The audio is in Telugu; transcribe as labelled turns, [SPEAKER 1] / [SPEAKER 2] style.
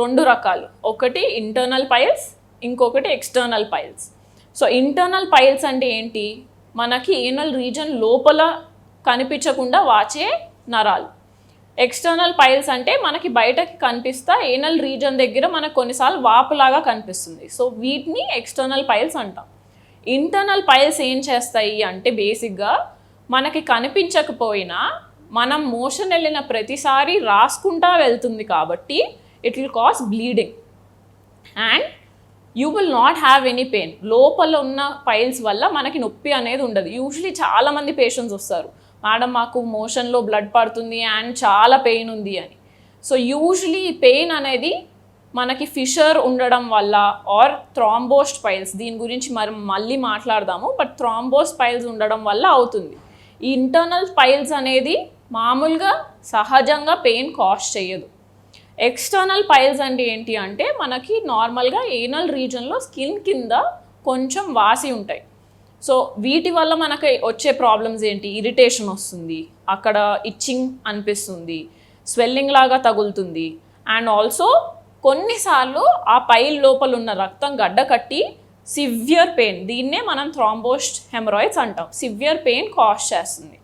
[SPEAKER 1] రెండు రకాలు, ఒకటి ఇంటర్నల్ పైల్స్, ఇంకొకటి external piles. So internal piles అంటే ఏంటి, మనకి ఏనల్ రీజన్ లోపల కనిపించకుండా వాచే నరాలు. ఎక్స్టర్నల్ పైల్స్ అంటే మనకి బయటకి కనిపిస్తా ఏనల్ రీజన్ దగ్గర మనకు కొన్నిసార్లు వాపులాగా కనిపిస్తుంది. సో వీటిని ఎక్స్టర్నల్ పైల్స్ అంటాం. ఇంటర్నల్ పైల్స్ ఏం చేస్తాయి అంటే బేసిక్గా మనకి కనిపించకపోయినా మనం మోషన్ వెళ్ళిన ప్రతిసారి రాసుకుంటా వెళ్తుంది కాబట్టి it will cause bleeding and you will not have any pain. లోపల ఉన్న పైల్స్ వల్ల మనకి నొప్పి అనేది ఉండదు. యూజువలీ చాలామంది పేషెంట్స్ వస్తారు, మేడం మాకు మోషన్లో బ్లడ్ పడుతుంది అండ్ చాలా పెయిన్ ఉంది అని. సో యూజువలీ పెయిన్ అనేది మనకి ఫిషర్ ఉండడం వల్ల ఆర్ థ్రాంబోస్ట్ పైల్స్, దీని గురించి మనం మళ్ళీ మాట్లాడదాము, బట్ థ్రాంబోస్ట్ పైల్స్ ఉండడం వల్ల అవుతుంది. ఈ ఇంటర్నల్ పైల్స్ అనేది మామూలుగా సహజంగా పెయిన్ కాజ్ చేయదు. ఎక్స్టర్నల్ పైల్స్ అంటే ఏంటి అంటే మనకి నార్మల్గా ఏనల్ రీజన్లో స్కిన్ కింద కొంచెం వాసి ఉంటాయి. సో వీటి వల్ల మనకి వచ్చే ప్రాబ్లమ్స్ ఏంటి, ఇరిటేషన్ వస్తుంది, అక్కడ ఇచ్చింగ్ అనిపిస్తుంది, స్వెల్లింగ్ లాగా తగులుతుంది అండ్ ఆల్సో కొన్నిసార్లు ఆ పైల్ లోపల ఉన్న రక్తం గడ్డ కట్టి సివియర్ పెయిన్, దీన్నే మనం థ్రాంబోస్ట్ హెమరాయిడ్స్ అంటాం, సివియర్ పెయిన్ కాజ్ చేస్తుంది.